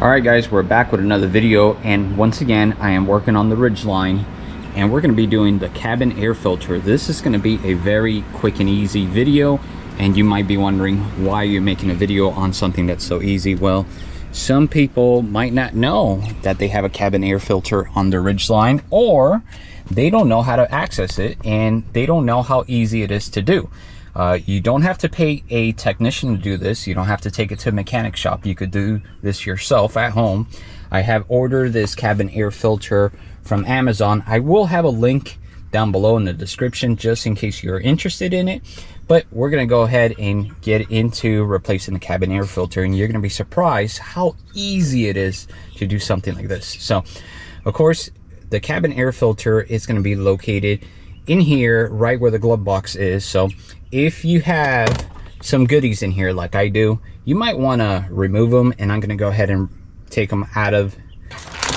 Alright guys, we're back with another video, and once again I am working on the Ridgeline, and we're going to be doing the cabin air filter. This is going to be a very quick and easy video, and you might be wondering why you're making a video on something that's so easy. Well, some people might not know that they have a cabin air filter on the Ridgeline, or they don't know how to access it and they don't know how easy it is to do. You don't have to pay a technician to do this. You don't have to take it to a mechanic shop. You could do this yourself at home. I have ordered this cabin air filter from Amazon. I will have a link down below in the description just in case you're interested in it. But we're going to go ahead and get into replacing the cabin air filter, and you're going to be surprised how easy it is to do something like this. So, of course, the cabin air filter is going to be located in here, right where the glove box is. So if you have some goodies in here like I do, you might want to remove them, and I'm going to go ahead and take them out of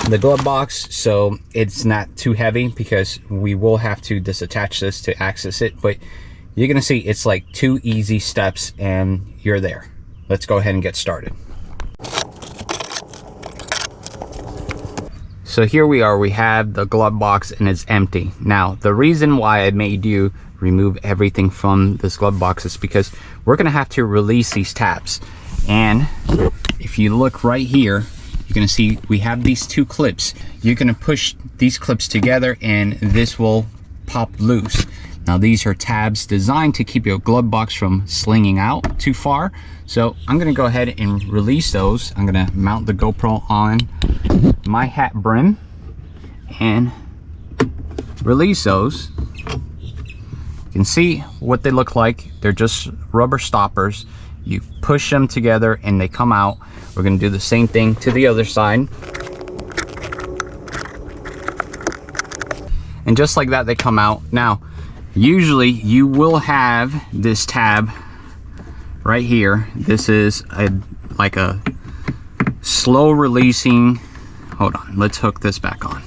the glove box so it's not too heavy, because we will have to disattach this to access it. But you're going to see it's like 2 easy steps and you're there. Let's go ahead and get started. So here we are, we have the glove box and it's empty. Now, the reason why I made you remove everything from this glove box is because we're gonna have to release these tabs. And if you look right here, you're gonna see we have these 2 clips. You're gonna push these clips together and this will pop loose. Now, these are tabs designed to keep your glove box from slinging out too far. So I'm gonna go ahead and release those. I'm gonna mount the GoPro on my hat brim and release those. You can see what they look like. They're just rubber stoppers. You push them together and they come out. We're gonna do the same thing to the other side. And just like that, they come out. Now, usually you will have this tab right here. This is like a slow releasing. Hold on, let's hook this back on.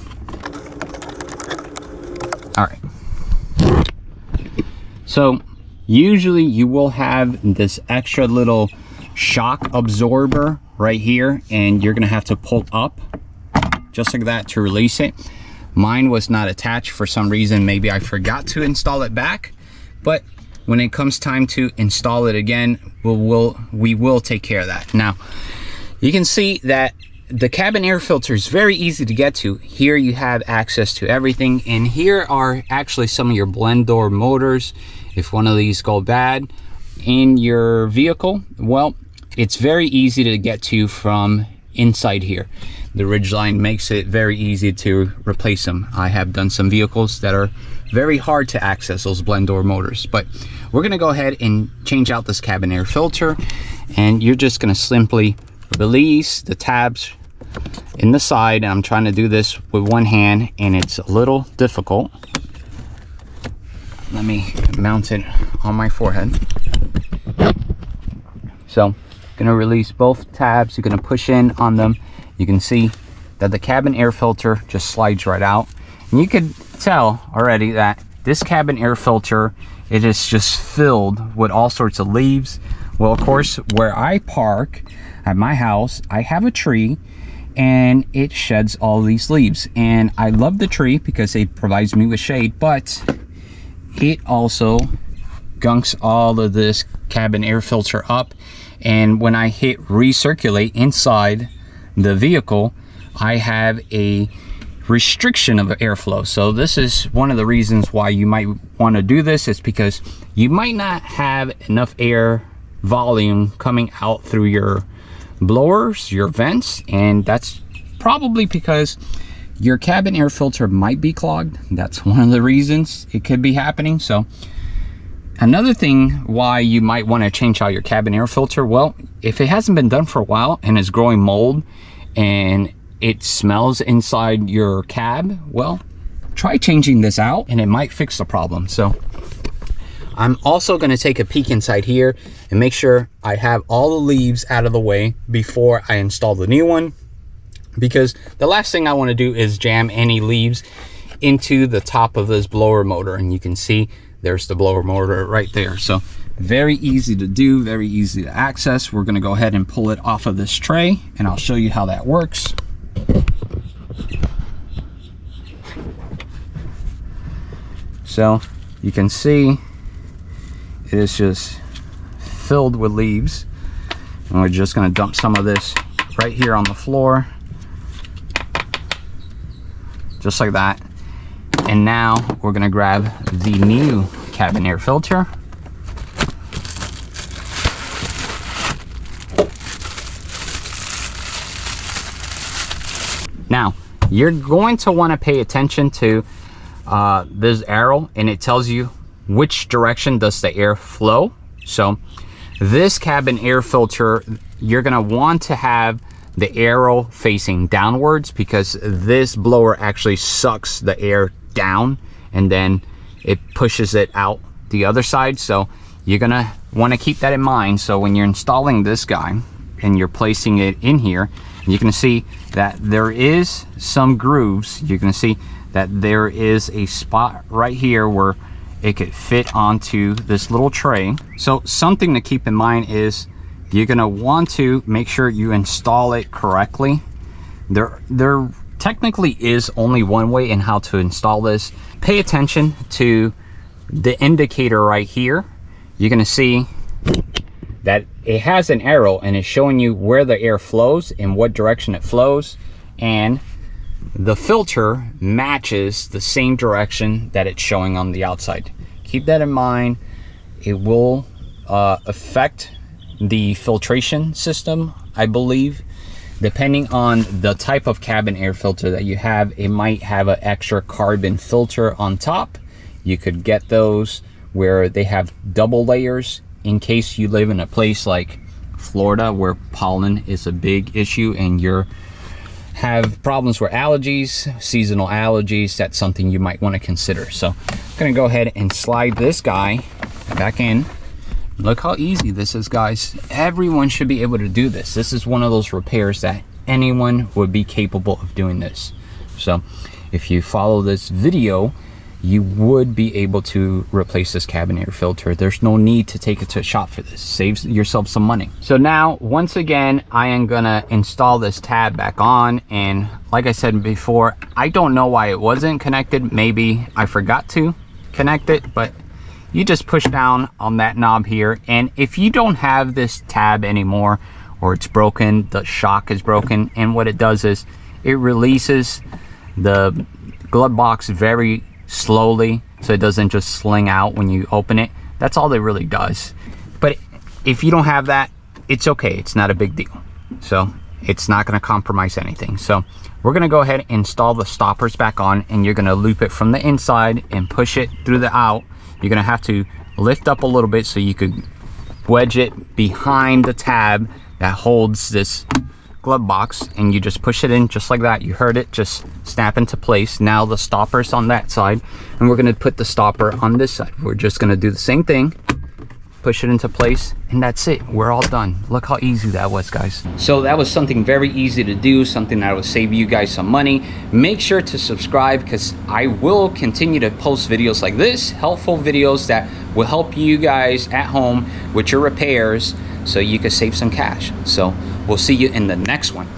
All right. So usually you will have this extra little shock absorber right here, and you're gonna have to pull up just like that to release it. Mine was not attached for some reason. Maybe I forgot to install it back, but when it comes time to install it again, we will take care of that. Now, you can see that the cabin air filter is very easy to get to. Here you have access to everything, and here are actually some of your blend door motors. If one of these go bad in your vehicle, well, it's very easy to get to from inside here. The Ridgeline makes it very easy to replace them. I have done some vehicles that are very hard to access those blend door motors, but we're gonna go ahead and change out this cabin air filter, and you're just gonna simply release the tabs in the side. And I'm trying to do this with one hand and it's a little difficult. Let me mount it on my forehead. So, gonna release both tabs. You're gonna push in on them. You can see that the cabin air filter just slides right out. And you could tell already that this cabin air filter, it is just filled with all sorts of leaves. Well, of course, where I park at my house, I have a tree and it sheds all these leaves. And I love the tree because it provides me with shade, but it also gunks all of this cabin air filter up. And when I hit recirculate inside the vehicle, I have a restriction of airflow. So this is one of the reasons why you might want to do this, is because you might not have enough air volume coming out through your blowers, your vents, and that's probably because your cabin air filter might be clogged. That's one of the reasons it could be happening. So another thing why you might want to change out your cabin air filter, well, if it hasn't been done for a while and is growing mold and it smells inside your cab, well, try changing this out and it might fix the problem. So I'm also going to take a peek inside here and make sure I have all the leaves out of the way before I install the new one, because the last thing I want to do is jam any leaves into the top of this blower motor. And you can see there's the blower motor right there. So Very easy to do, very easy to access. We're gonna go ahead and pull it off of this tray, and I'll show you how that works. So you can see it is just filled with leaves, and we're just going to dump some of this right here on the floor, just like that. And now we're going to grab the new cabin air filter. Now you're going to want to pay attention to this arrow, and it tells you which direction does the air flow. So this cabin air filter, you're gonna want to have the arrow facing downwards, because this blower actually sucks the air down and then it pushes it out the other side. So you're gonna want to keep that in mind. So when you're installing this guy and you're placing it in here, you can see that there is some grooves. You're gonna see that there is a spot right here where it could fit onto this little tray. So something to keep in mind is you're gonna want to make sure you install it correctly. There technically is only one way in how to install this. Pay attention to the indicator right here. You're gonna see that it has an arrow and it's showing you where the air flows and what direction it flows, and the filter matches the same direction that it's showing on the outside. Keep that in mind. It will affect the filtration system, I believe. Depending on the type of cabin air filter that you have, it might have an extra carbon filter on top. You could get those where they have double layers in case you live in a place like Florida where pollen is a big issue and you're have problems with allergies, seasonal allergies. That's something you might want to consider. So I'm gonna go ahead and slide this guy back in. Look how easy this is, guys. Everyone should be able to do this. This is one of those repairs that anyone would be capable of doing this. So if you follow this video, you would be able to replace this cabin air filter. There's no need to take it to a shop for this. Saves yourself some money. So now, once again, I am gonna install this tab back on, and like I said before, I don't know why it wasn't connected. Maybe I forgot to connect it, but you just push down on that knob here, and if you don't have this tab anymore, or it's broken, the shock is broken, and what it does is it releases the glove box very slowly, so it doesn't just sling out when you open it. That's all it really does. But if you don't have that, it's okay. It's not a big deal. So it's not going to compromise anything. So we're going to go ahead and install the stoppers back on, and you're going to loop it from the inside and push it through the out. You're going to have to lift up a little bit so you could wedge it behind the tab that holds this glove box, and you just push it in just like that. You heard it just snap into place. Now the stopper's on that side, and we're going to put the stopper on this side. We're just going to do the same thing, push it into place, and that's it. We're all done. Look how easy that was, guys. So that was something very easy to do, something that will save you guys some money. Make sure to subscribe, because I will continue to post videos like this, helpful videos that will help you guys at home with your repairs, so you can save some cash. So we'll see you in the next one.